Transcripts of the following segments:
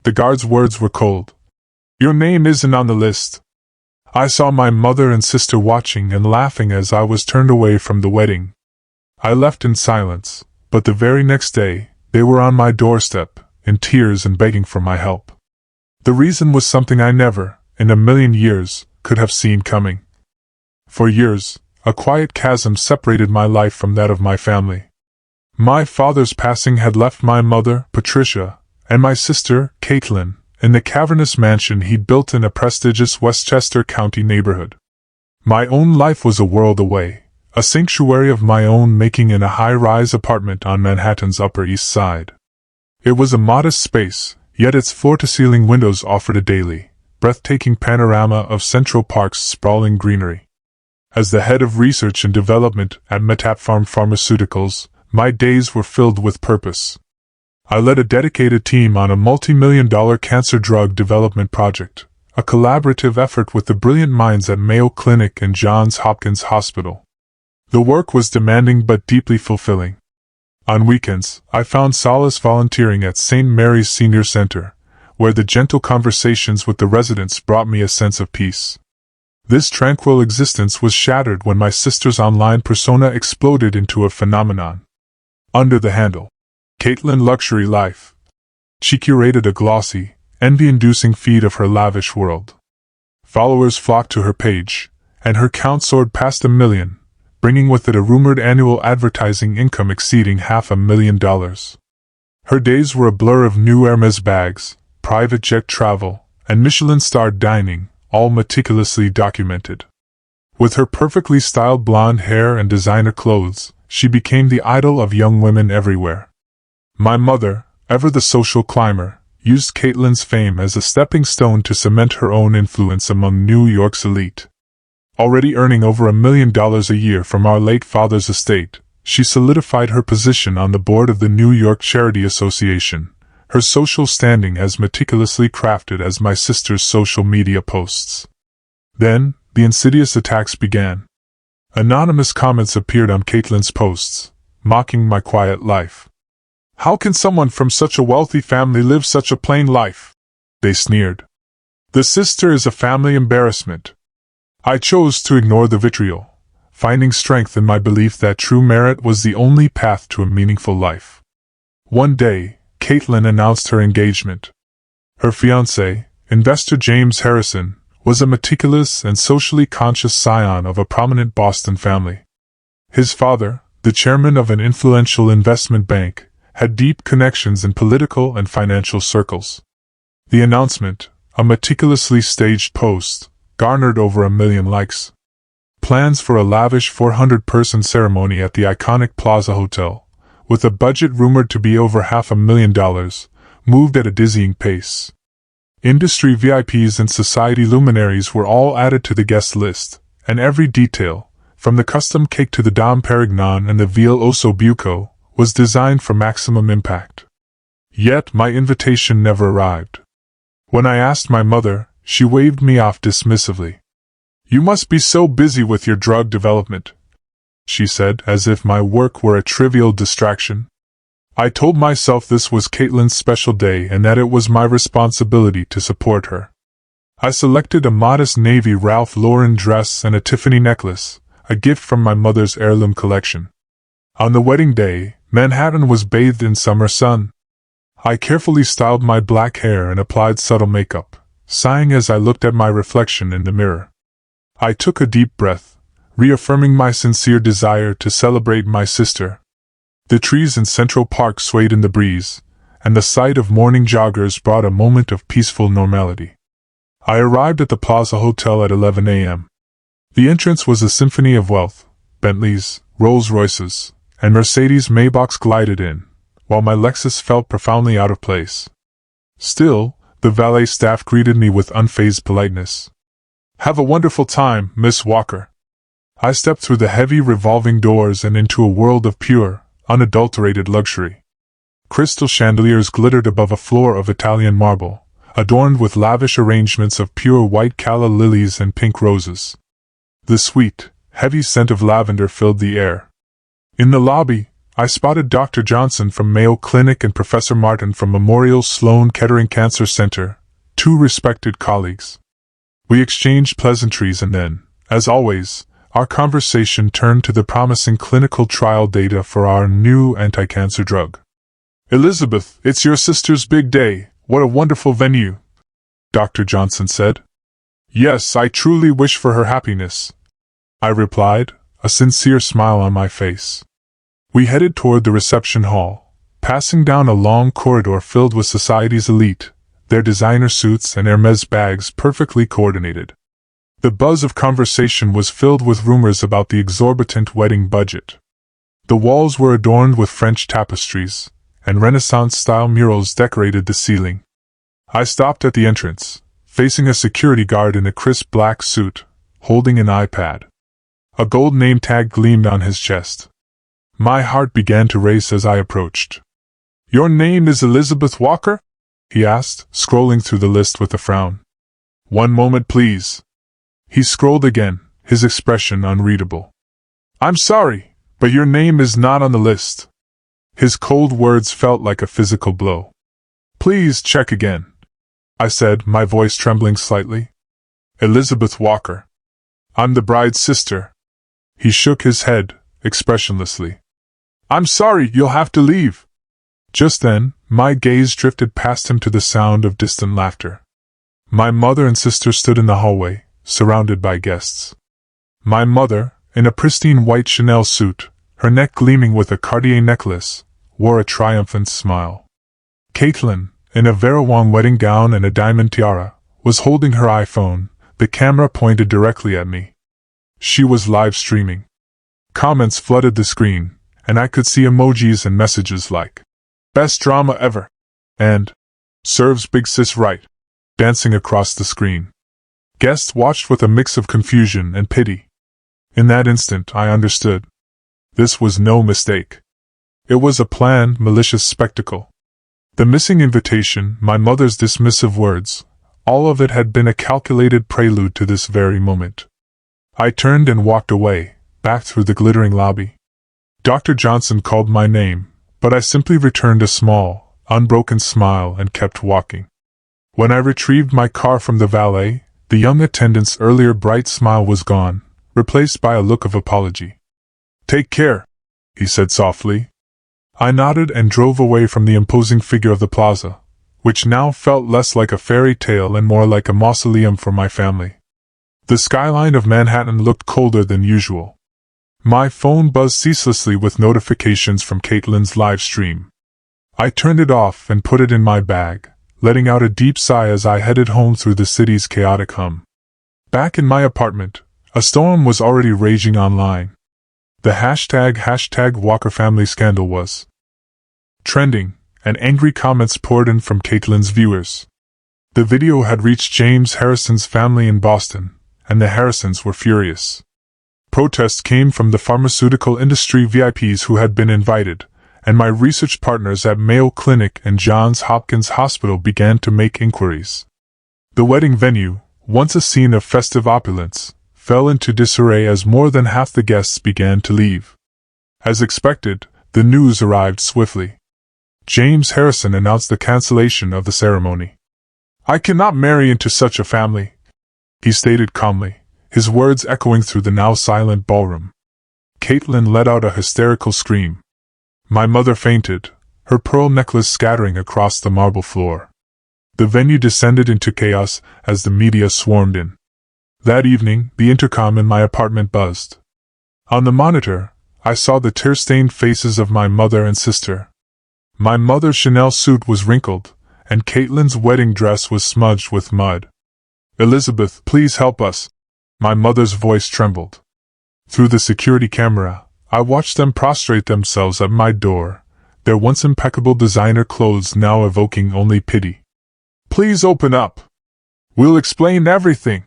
The guard's words were cold. "Your name isn't on the list." I saw my mother and sister watching and laughing as I was turned away from the wedding. I left in silence, but the very next day, they were on my doorstep, in tears and begging for my help. The reason was something I never, in a million years, could have seen coming. For years, a quiet chasm separated my life from that of my family. My father's passing had left my mother, Patricia, and my sister, Caitlin, in the cavernous mansion he'd built in a prestigious Westchester County neighborhood. My own life was a world away, a sanctuary of my own making in a high-rise apartment on Manhattan's Upper East Side. It was a modest space, yet its floor-to-ceiling windows offered a daily, breathtaking panorama of Central Park's sprawling greenery. As the head of research and development at Metapharm Pharmaceuticals, my days were filled with purpose. I led a dedicated team on a multi-million-dollar cancer drug development project, a collaborative effort with the brilliant minds at Mayo Clinic and Johns Hopkins Hospital. The work was demanding but deeply fulfilling. On weekends, I found solace volunteering at St. Mary's Senior Center, where the gentle conversations with the residents brought me a sense of peace. This tranquil existence was shattered when my sister's online persona exploded into a phenomenon. Under the handle, Caitlin Luxury Life, she curated a glossy, envy-inducing feed of her lavish world. Followers flocked to her page, and her count soared past 1 million, bringing with it a rumored annual advertising income exceeding $500,000. Her days were a blur of new Hermes bags, private jet travel, and Michelin-starred dining, all meticulously documented. With her perfectly styled blonde hair and designer clothes, she became the idol of young women everywhere. My mother, ever the social climber, used Caitlin's fame as a stepping stone to cement her own influence among New York's elite. Already earning over $1 million a year from our late father's estate, she solidified her position on the board of the New York Charity Association, her social standing as meticulously crafted as my sister's social media posts. Then, the insidious attacks began. Anonymous comments appeared on Caitlin's posts, mocking my quiet life. "How can someone from such a wealthy family live such a plain life?" they sneered. "The sister is a family embarrassment." I chose to ignore the vitriol, finding strength in my belief that true merit was the only path to a meaningful life. One day, Caitlin announced her engagement. Her fiancé, investor James Harrison, was a meticulous and socially conscious scion of a prominent Boston family. His father, the chairman of an influential investment bank, had deep connections in political and financial circles. The announcement, a meticulously staged post, garnered over 1 million likes. Plans for a lavish 400-person ceremony at the iconic Plaza Hotel, with a budget rumored to be over $500,000, moved at a dizzying pace. Industry VIPs and society luminaries were all added to the guest list, and every detail, from the custom cake to the Dom Perignon and the veal osso buco, was designed for maximum impact. Yet my invitation never arrived. When I asked my mother, she waved me off dismissively. "You must be so busy with your drug development," she said, as if my work were a trivial distraction. I told myself this was Caitlin's special day and that it was my responsibility to support her. I selected a modest navy Ralph Lauren dress and a Tiffany necklace, a gift from my mother's heirloom collection. On the wedding day, Manhattan was bathed in summer sun. I carefully styled my black hair and applied subtle makeup, sighing as I looked at my reflection in the mirror. I took a deep breath, reaffirming my sincere desire to celebrate my sister. The trees in Central Park swayed in the breeze, and the sight of morning joggers brought a moment of peaceful normality. I arrived at the Plaza Hotel at 11 a.m. The entrance was a symphony of wealth. Bentleys, Rolls-Royces, and Mercedes Maybachs glided in, while my Lexus felt profoundly out of place. Still, the valet staff greeted me with unfazed politeness. "Have a wonderful time, Miss Walker." I stepped through the heavy revolving doors and into a world of pure, unadulterated luxury. Crystal chandeliers glittered above a floor of Italian marble, adorned with lavish arrangements of pure white calla lilies and pink roses. The sweet, heavy scent of lavender filled the air. In the lobby, I spotted Dr. Johnson from Mayo Clinic and Professor Martin from Memorial Sloan Kettering Cancer Center, two respected colleagues. We exchanged pleasantries and then, as always, our conversation turned to the promising clinical trial data for our new anti-cancer drug. "Elizabeth, it's your sister's big day. What a wonderful venue," Dr. Johnson said. "Yes, I truly wish for her happiness," I replied, a sincere smile on my face. We headed toward the reception hall, passing down a long corridor filled with society's elite, their designer suits and Hermes bags perfectly coordinated. The buzz of conversation was filled with rumors about the exorbitant wedding budget. The walls were adorned with French tapestries, and Renaissance-style murals decorated the ceiling. I stopped at the entrance, facing a security guard in a crisp black suit, holding an iPad. A gold name tag gleamed on his chest. My heart began to race as I approached. "Your name is Elizabeth Walker?" he asked, scrolling through the list with a frown. "One moment, please." He scrolled again, his expression unreadable. "I'm sorry, but your name is not on the list." His cold words felt like a physical blow. "Please check again," I said, my voice trembling slightly. "Elizabeth Walker. I'm the bride's sister." He shook his head, expressionlessly. "I'm sorry, you'll have to leave." Just then, my gaze drifted past him to the sound of distant laughter. My mother and sister stood in the hallway, surrounded by guests. My mother, in a pristine white Chanel suit, her neck gleaming with a Cartier necklace, wore a triumphant smile. Caitlin, in a Vera Wang wedding gown and a diamond tiara, was holding her iPhone, the camera pointed directly at me. She was live streaming. Comments flooded the screen, and I could see emojis and messages like, "Best drama ever," and "Serves Big Sis Right," dancing across the screen. Guests watched with a mix of confusion and pity. In that instant, I understood. This was no mistake. It was a planned, malicious spectacle. The missing invitation, my mother's dismissive words, all of it had been a calculated prelude to this very moment. I turned and walked away, back through the glittering lobby. Dr. Johnson called my name, but I simply returned a small, unbroken smile and kept walking. When I retrieved my car from the valet, the young attendant's earlier bright smile was gone, replaced by a look of apology. "Take care," he said softly. I nodded and drove away from the imposing figure of the plaza, which now felt less like a fairy tale and more like a mausoleum for my family. The skyline of Manhattan looked colder than usual. My phone buzzed ceaselessly with notifications from Caitlin's live stream. I turned it off and put it in my bag, letting out a deep sigh as I headed home through the city's chaotic hum. Back in my apartment, a storm was already raging online. The hashtag Walker family scandal was trending, and angry comments poured in from Caitlin's viewers. The video had reached James Harrison's family in Boston, and the Harrisons were furious. Protests came from the pharmaceutical industry VIPs who had been invited, and my research partners at Mayo Clinic and Johns Hopkins Hospital began to make inquiries. The wedding venue, once a scene of festive opulence, fell into disarray as more than half the guests began to leave. As expected, the news arrived swiftly. James Harrison announced the cancellation of the ceremony. "I cannot marry into such a family," he stated calmly, his words echoing through the now silent ballroom. Caitlin let out a hysterical scream. My mother fainted, her pearl necklace scattering across the marble floor. The venue descended into chaos as the media swarmed in. That evening, the intercom in my apartment buzzed. On the monitor, I saw the tear-stained faces of my mother and sister. My mother's Chanel suit was wrinkled, and Caitlin's wedding dress was smudged with mud. "Elizabeth, please help us." My mother's voice trembled. Through the security camera, I watched them prostrate themselves at my door, their once impeccable designer clothes now evoking only pity. "Please open up. We'll explain everything."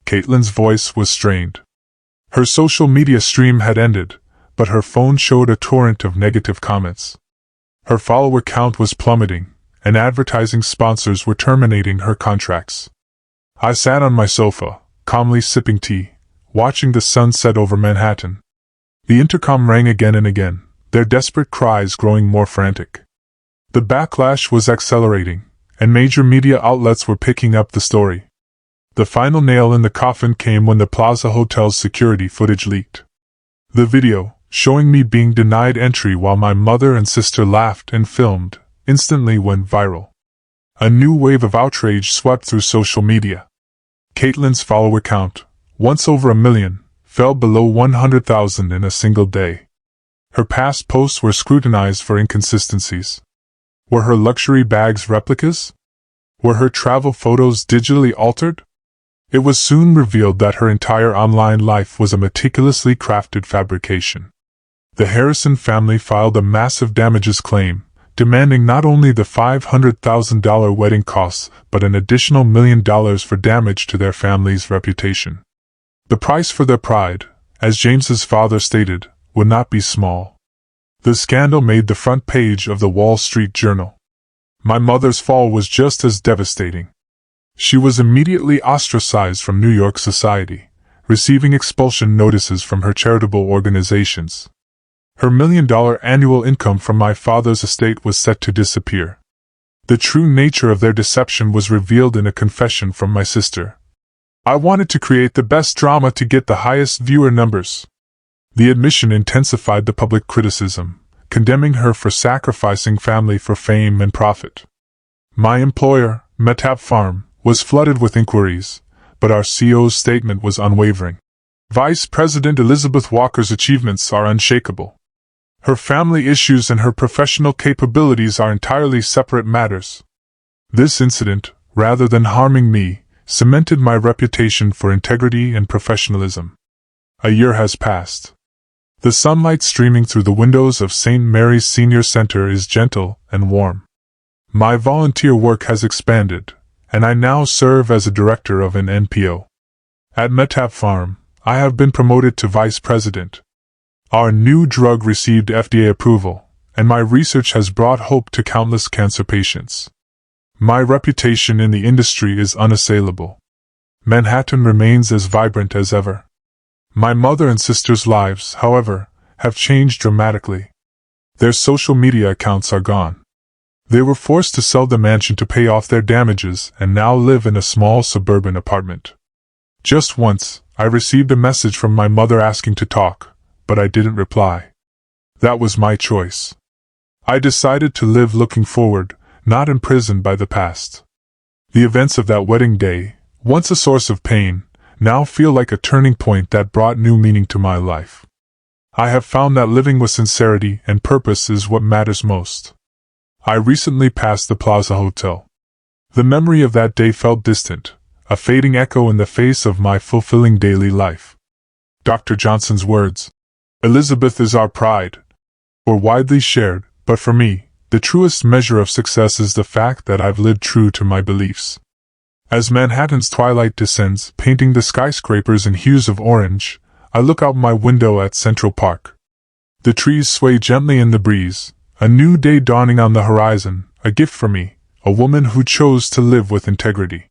Caitlin's voice was strained. Her social media stream had ended, but her phone showed a torrent of negative comments. Her follower count was plummeting, and advertising sponsors were terminating her contracts. I sat on my sofa, calmly sipping tea, watching the sun set over Manhattan. The intercom rang again and again, their desperate cries growing more frantic. The backlash was accelerating, and major media outlets were picking up the story. The final nail in the coffin came when the Plaza Hotel's security footage leaked. The video, showing me being denied entry while my mother and sister laughed and filmed, instantly went viral. A new wave of outrage swept through social media. Caitlin's follower count, once over 1 million, fell below 100,000 in a single day. Her past posts were scrutinized for inconsistencies. Were her luxury bags replicas? Were her travel photos digitally altered? It was soon revealed that her entire online life was a meticulously crafted fabrication. The Harrison family filed a massive damages claim, demanding not only the $500,000 wedding costs but an additional $1 million for damage to their family's reputation. The price for their pride, as James's father stated, would not be small. The scandal made the front page of the Wall Street Journal. My mother's fall was just as devastating. She was immediately ostracized from New York society, receiving expulsion notices from her charitable organizations. Her $1 million annual income from my father's estate was set to disappear. The true nature of their deception was revealed in a confession from my sister. I wanted to create the best drama to get the highest viewer numbers. The admission intensified the public criticism, condemning her for sacrificing family for fame and profit. My employer, Metap Farm, was flooded with inquiries, but our CEO's statement was unwavering. Vice President Elizabeth Walker's achievements are unshakable. Her family issues and her professional capabilities are entirely separate matters. This incident, rather than harming me, cemented my reputation for integrity and professionalism. A year has passed. The sunlight streaming through the windows of St. Mary's Senior Center is gentle and warm. My volunteer work has expanded, and I now serve as a director of an NPO. At Metap Farm, I have been promoted to vice president. Our new drug received FDA approval, and my research has brought hope to countless cancer patients. My reputation in the industry is unassailable. Manhattan remains as vibrant as ever. My mother and sister's lives, however, have changed dramatically. Their social media accounts are gone. They were forced to sell the mansion to pay off their damages and now live in a small suburban apartment. Just once, I received a message from my mother asking to talk, but I didn't reply. That was my choice. I decided to live looking forward, not imprisoned by the past. The events of that wedding day, once a source of pain, now feel like a turning point that brought new meaning to my life. I have found that living with sincerity and purpose is what matters most. I recently passed the Plaza Hotel. The memory of that day felt distant, a fading echo in the face of my fulfilling daily life. Dr. Johnson's words, "Elizabeth is our pride," were widely shared, but for me, the truest measure of success is the fact that I've lived true to my beliefs. As Manhattan's twilight descends, painting the skyscrapers in hues of orange, I look out my window at Central Park. The trees sway gently in the breeze, a new day dawning on the horizon, a gift for me, a woman who chose to live with integrity.